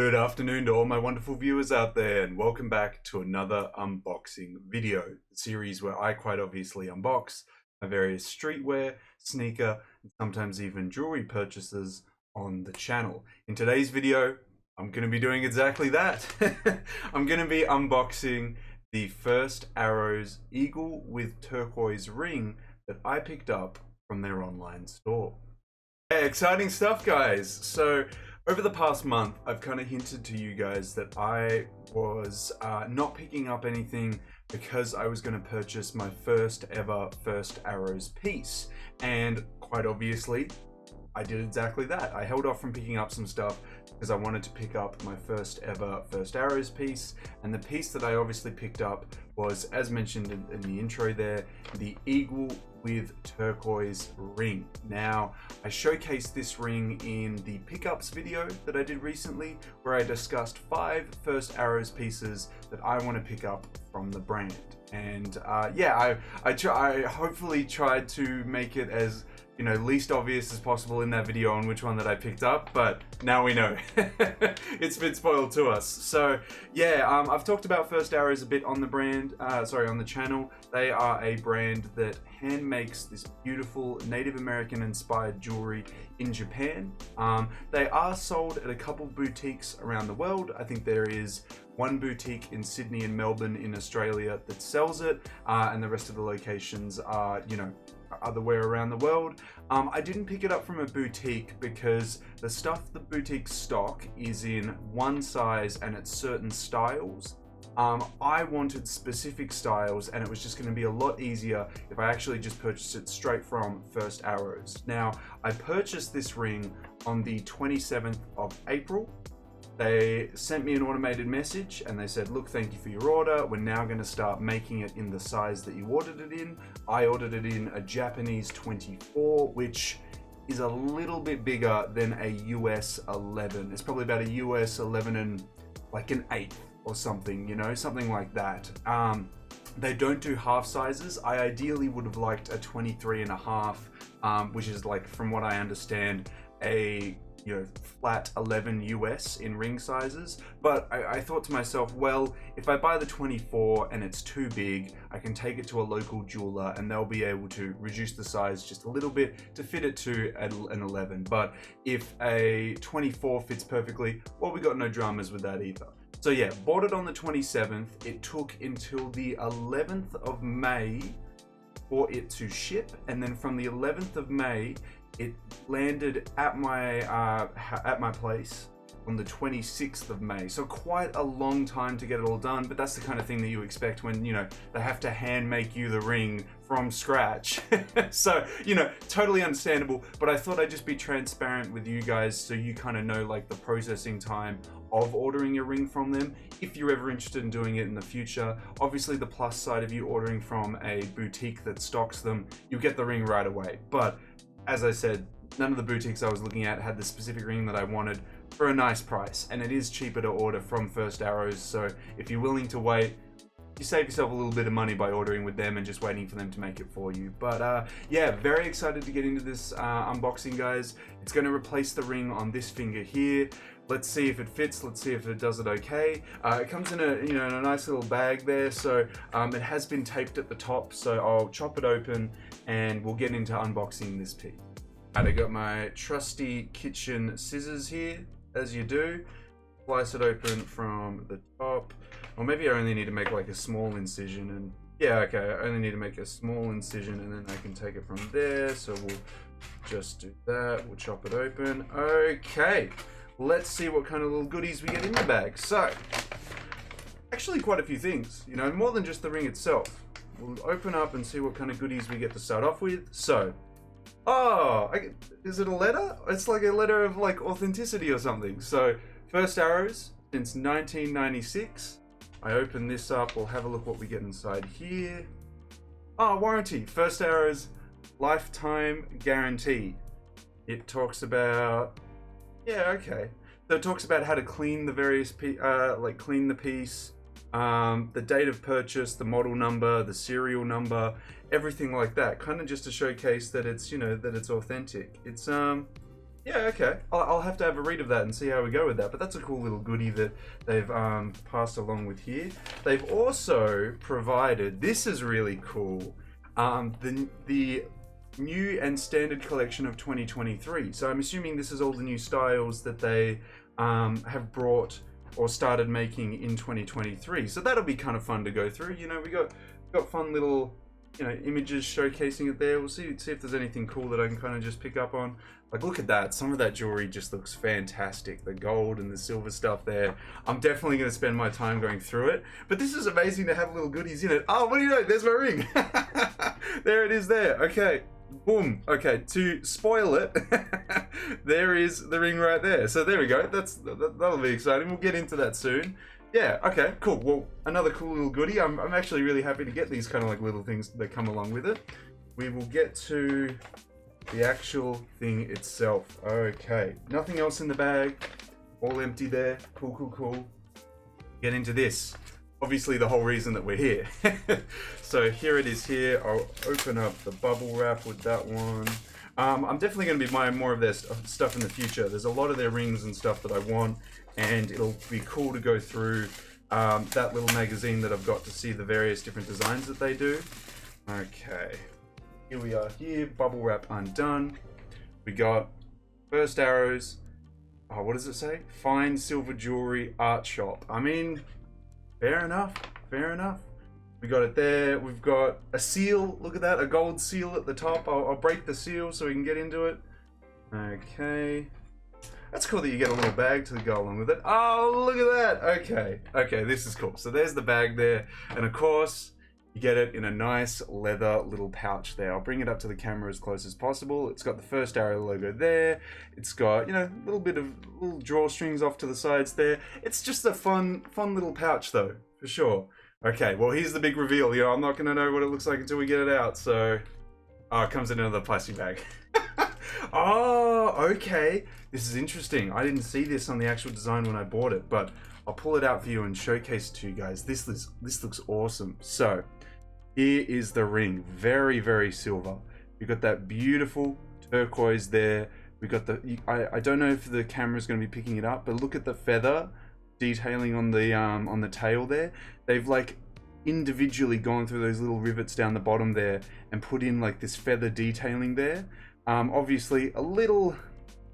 Good afternoon to all my wonderful viewers out there, and welcome back to another unboxing video, the series where I quite obviously unbox my various streetwear, sneaker, and sometimes even jewelry purchases on the channel. In today's video, I'm going to be doing exactly that. I'm going to be unboxing the First Arrows Eagle with Turquoise ring that I picked up from their online store. Yeah, exciting stuff, guys. So over the past month, I've kind of hinted to you guys that I was not picking up anything because I was going to purchase my first ever First Arrows piece. And quite obviously, I did exactly that. I held off from picking up some stuff because I wanted to pick up my first ever First Arrows piece. And the piece that I obviously picked up was, as mentioned in the intro there, the Eagle with Turquoise ring. Now, I showcased this ring in the pickups video that I did recently, where I discussed 5 First Arrows pieces that I want to pick up from the brand. And yeah, I hopefully tried to make it as least obvious as possible in that video on which one that I picked up, but now we know. It's been spoiled to us. So yeah, I've talked about First Arrows a bit on the brand, on the channel. They are a brand that hand makes this beautiful Native American inspired jewelry in Japan. They are sold at a couple boutiques around the world. I think there is one boutique in Sydney and Melbourne in Australia that sells it, and the rest of the locations are, otherwhere around the world. I didn't pick it up from a boutique because the stuff the boutiques stock is in one size and it's certain styles. I wanted specific styles, and it was just going to be a lot easier if I actually just purchased it straight from First Arrows. Now, I purchased this ring on the 27th of April. They sent me an automated message and they said, look, thank you for your order. We're now going to start making it in the size that you ordered it in. I ordered it in a Japanese 24, which is a little bit bigger than a US 11. It's probably about a US 11 and like an 8 or something, something like that. They don't do half sizes. I ideally would have liked a 23 and a half, which is, like, from what I understand, a flat 11 US in ring sizes. But I thought to myself, well, if I buy the 24 and it's too big, I can take it to a local jeweler and they'll be able to reduce the size just a little bit to fit it to an 11. But if a 24 fits perfectly, well, we got no dramas with that either. So yeah, bought it on the 27th. It took until the 11th of May for it to ship, and then from the 11th of May, it landed at my place on the 26th of May. So quite a long time to get it all done, but that's the kind of thing that you expect when, they have to hand make you the ring from scratch. So, totally understandable, but I thought I'd just be transparent with you guys so you kind of know, like, the processing time of ordering a ring from them if you're ever interested in doing it in the future. Obviously, the plus side of you ordering from a boutique that stocks them, you get the ring right away. But as I said, none of the boutiques I was looking at had the specific ring that I wanted for a nice price, and it is cheaper to order from First Arrows. So if you're willing to wait, you save yourself a little bit of money by ordering with them and just waiting for them to make it for you. But yeah, very excited to get into this unboxing, guys. It's going to replace the ring on this finger here. Let's see if it fits. Let's see if it does it okay. It comes in in a nice little bag there. So it has been taped at the top. So I'll chop it open and we'll get into unboxing this piece. I got my trusty kitchen scissors here, as you do. Slice it open from the top. Or maybe I only need to make like a small incision, and yeah, okay, I only need to make a small incision and then I can take it from there. So we'll just do that. We'll chop it open. Okay, let's see what kind of little goodies we get in the bag. So, actually quite a few things, more than just the ring itself. We'll open up and see what kind of goodies we get to start off with. So, is it a letter? It's like a letter of, like, authenticity or something. So, First Arrows since 1996. I open this up. We'll have a look what we get inside here. Warranty. First Arrows lifetime guarantee. It talks about, yeah, okay. So it talks about how to clean the various, clean the piece, the date of purchase, the model number, the serial number, everything like that. Kind of just to showcase that it's, that it's authentic. It's, Yeah, okay. I'll have to have a read of that and see how we go with that. But that's a cool little goodie that they've passed along with here. They've also provided, this is really cool, the new and standard collection of 2023. So I'm assuming this is all the new styles that they have brought or started making in 2023. So that'll be kind of fun to go through. You know, we got fun little, you know, images showcasing it there. We'll see if there's anything cool that I can kind of just pick up on. Like, look at that. Some of that jewelry just looks fantastic. The gold and the silver stuff there. I'm definitely going to spend my time going through it. But this is amazing to have little goodies in it. Oh, what do you know? There's my ring. There it is there. Okay. Boom. Okay, to spoil it, there is the ring right there. So there we go. That'll be exciting. We'll get into that soon. Yeah, okay, cool. Well, another cool little goodie. I'm actually really happy to get these kind of like little things that come along with it. We will get to the actual thing itself. Okay, nothing else in the bag. All empty there. Cool, cool, cool. Get into this. Obviously the whole reason that we're here. So here it is here. I'll open up the bubble wrap with that one. I'm definitely going to be buying more of their stuff in the future. There's a lot of their rings and stuff that I want, and it'll be cool to go through that little magazine that I've got to see the various different designs that they do. Okay, here we are here, bubble wrap undone. We got first arrows. Oh, what does it say? Fine silver jewelry art shop. I mean, fair enough, fair enough. We got it there. We've got a seal. Look at that, a gold seal at the top. I'll break the seal so we can get into it. Okay. That's cool that you get a little bag to go along with it. Oh, look at that. Okay. Okay, this is cool. So there's the bag there. And of course, you get it in a nice leather little pouch there. I'll bring it up to the camera as close as possible. It's got the first arrow logo there. It's got, you know, a little bit of little drawstrings off to the sides there. It's just a fun little pouch though, for sure. Okay, well, here's the big reveal. You know, I'm not going to know what it looks like until we get it out, so... Oh, it comes in another plastic bag. Oh, okay. This is interesting. I didn't see this on the actual design when I bought it, but I'll pull it out for you and showcase it to you guys. This looks awesome. So, here is the ring. Very, very silver. We've got that beautiful turquoise there. We got the... I don't know if the camera's going to be picking it up, but look at the feather detailing on the tail there. They've like individually gone through those little rivets down the bottom there and put in like this feather detailing there. Obviously a little,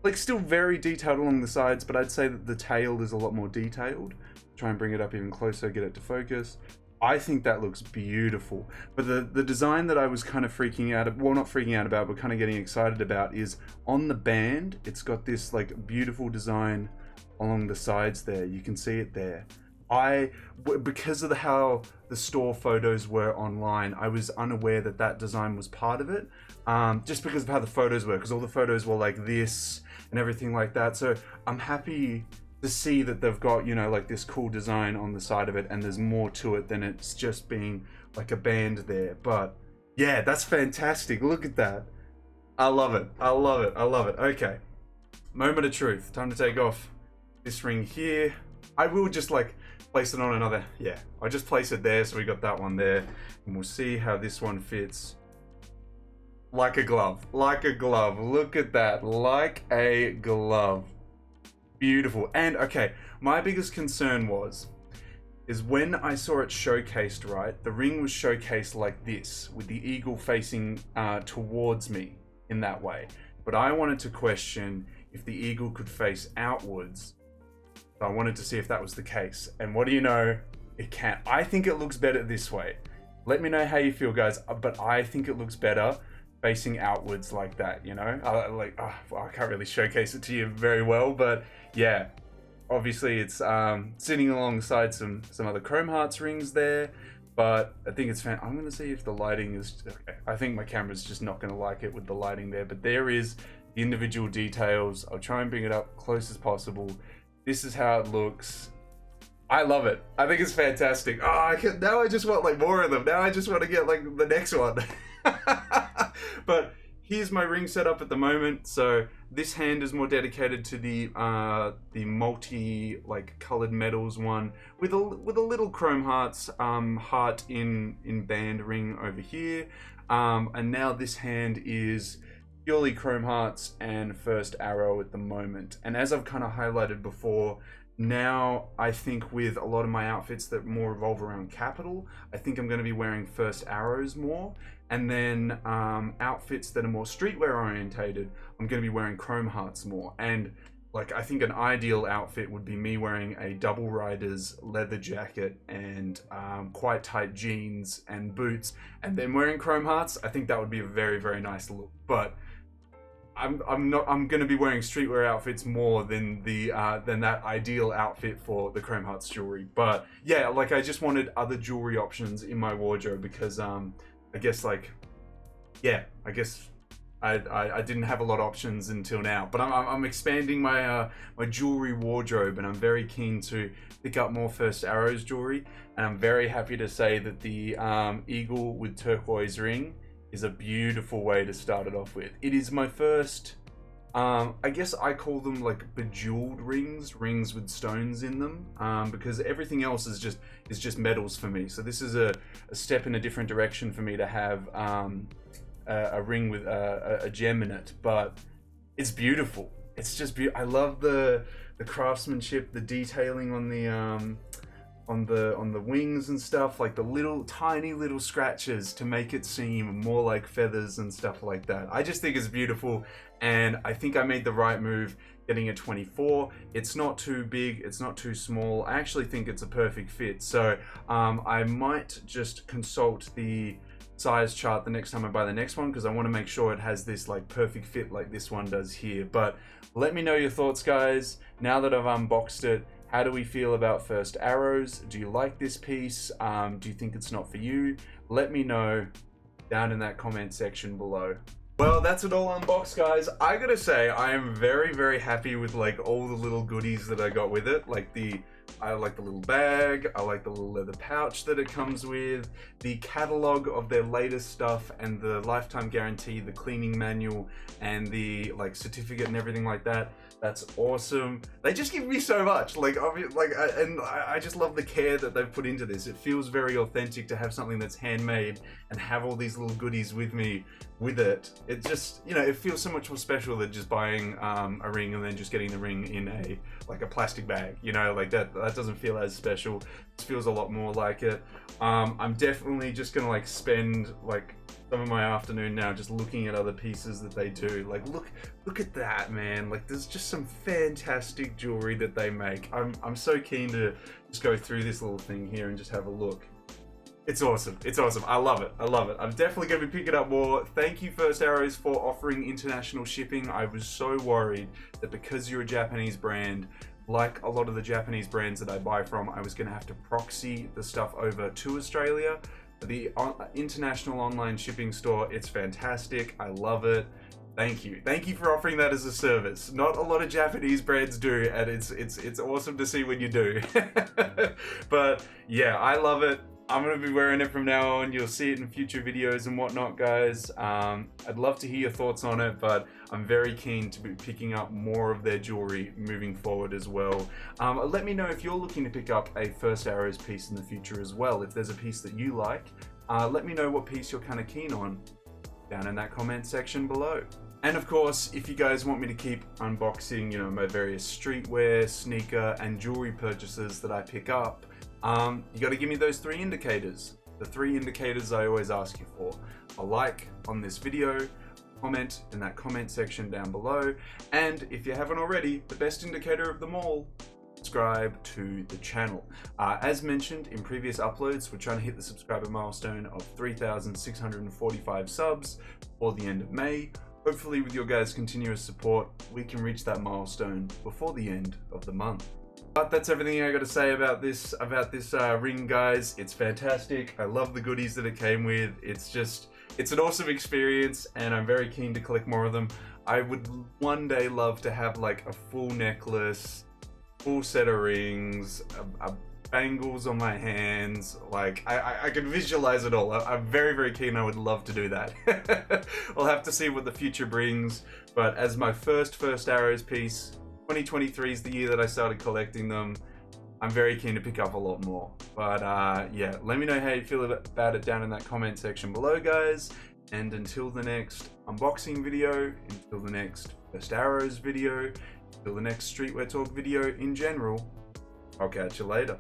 like, still very detailed along the sides, but I'd say that the tail is a lot more detailed. Try and bring it up even closer, get it to focus. I think that looks beautiful. But the design that I was kind of freaking out, well, not freaking out about, but kind of getting excited about is on the band. It's got this like beautiful design along the sides there. You can see it there. Because of how the store photos were online, I was unaware that that design was part of it, just because of how the photos were, because all the photos were like this and everything like that. So I'm happy to see that they've got, you know, like this cool design on the side of it, and there's more to it than it's just being like a band there. But yeah, that's fantastic. Look at that. I love it. I love it. I love it. Okay, moment of truth. Time to take off this ring here. I will just like place it on another, yeah, I'll just place it there, so we got that one there, and we'll see how this one fits. Like a glove, like a glove. Look at that, like a glove. Beautiful. And okay, my biggest concern is when I saw it showcased, right, the ring was showcased like this, with the eagle facing towards me in that way. But I wanted to question if the eagle could face outwards. So I wanted to see if that was the case. And what do you know? It can't. I think it looks better this way. Let me know how you feel, guys. But I think it looks better facing outwards like that, you know? Well, I can't really showcase it to you very well, but yeah. Obviously, it's sitting alongside some other Chrome Hearts rings there. But I think it's I'm going to see if the lighting is... Okay, I think my camera's just not going to like it with the lighting there. But there is the individual details. I'll try and bring it up close as possible. This is how it looks. I love it. I think it's fantastic. Oh, now I just want like more of them. Now I just want to get like the next one. But here's my ring setup at the moment. So this hand is more dedicated to the multi like colored metals one with a little Chrome Hearts heart in band ring over here. And now this hand is purely Chrome Hearts and First Arrow at the moment. And as I've kind of highlighted before, now I think with a lot of my outfits that more revolve around Capital, I think I'm going to be wearing First Arrows more. And then outfits that are more streetwear orientated, I'm going to be wearing Chrome Hearts more. And like, I think an ideal outfit would be me wearing a double riders leather jacket and quite tight jeans and boots, and then wearing Chrome Hearts. I think that would be a very, very nice look. But I'm going to be wearing streetwear outfits more than that ideal outfit for the Chrome Hearts jewelry. But yeah, like, I just wanted other jewelry options in my wardrobe because I guess, like, yeah, I guess I didn't have a lot of options until now, but I'm expanding my my jewelry wardrobe, and I'm very keen to pick up more First Arrows jewelry. And I'm very happy to say that the eagle with turquoise ring is a beautiful way to start it off with. It is my first, I guess I call them like bejeweled rings with stones in them, because everything else is just metals for me. So this is a step in a different direction for me to have a ring with a gem in it. But it's beautiful. It's just beautiful. I love the craftsmanship, the detailing on the wings and stuff, like the little tiny little scratches to make it seem more like feathers and stuff like that. I just think it's beautiful, and I think I made the right move getting a 24. It's not too big, it's not too small. I actually think it's a perfect fit. So I might just consult the size chart the next time I buy the next one, because I want to make sure it has this like perfect fit like this one does here. But let me know your thoughts, guys. Now that I've unboxed it, how do we feel about First Arrows? Do you like this piece? Do you think it's not for you? Let me know down in that comment section below. Well, that's it all unboxed, guys. I gotta say, I am very, very happy with like all the little goodies that I got with it. Like I like the little bag, I like the little leather pouch that it comes with, the catalog of their latest stuff and the lifetime guarantee, the cleaning manual and the like certificate and everything like that. That's awesome. They just give me so much. I just love the care that they've put into this. It feels very authentic to have something that's handmade and have all these little goodies with me with it. It just, you know, it feels so much more special than just buying a ring and then just getting the ring in a plastic bag. You know, like that doesn't feel as special. It feels a lot more like it. I'm definitely just gonna like spend like some of my afternoon now just looking at other pieces that they do. Like look at that, man. Like there's just some fantastic jewelry that they make. I'm so keen to just go through this little thing here and just have a look. It's awesome. It's awesome. I love it. I love it. I'm definitely going to be picking up more. Thank you, First Arrows, for offering international shipping. I was so worried that because you're a Japanese brand, like a lot of the Japanese brands that I buy from, I was going to have to proxy the stuff over to Australia. The international online shipping store, it's fantastic. I love it. Thank you. Thank you for offering that as a service. Not a lot of Japanese brands do, and it's awesome to see when you do. But yeah, I love it. I'm going to be wearing it from now on. You'll see it in future videos and whatnot, guys. I'd love to hear your thoughts on it, but I'm very keen to be picking up more of their jewelry moving forward as well. Let me know if you're looking to pick up a First Arrows piece in the future as well. If there's a piece that you like, let me know what piece you're kind of keen on down in that comment section below. And of course, if you guys want me to keep unboxing, you know, my various streetwear, sneaker, and jewelry purchases that I pick up, you got to give me those 3 indicators. The 3 indicators I always ask you for: a like on this video, comment in that comment section down below, and if you haven't already, the best indicator of them all, subscribe to the channel. As mentioned in previous uploads, we're trying to hit the subscriber milestone of 3,645 subs before the end of May. Hopefully with your guys' continuous support, we can reach that milestone before the end of the month. But that's everything I got to say about this ring, guys. It's fantastic. I love the goodies that it came with. It's an awesome experience, and I'm very keen to collect more of them. I would one day love to have like a full necklace, full set of rings, bangles on my hands. Like I can visualize it all. I'm very, very keen. I would love to do that. I'll have to see what the future brings. But as my first Arrows piece, 2023 is the year that I started collecting them. I'm very keen to pick up a lot more. But yeah, let me know how you feel about it down in that comment section below, guys. And until the next unboxing video, until the next First Arrows video, until the next Streetwear Talk video in general, I'll catch you later.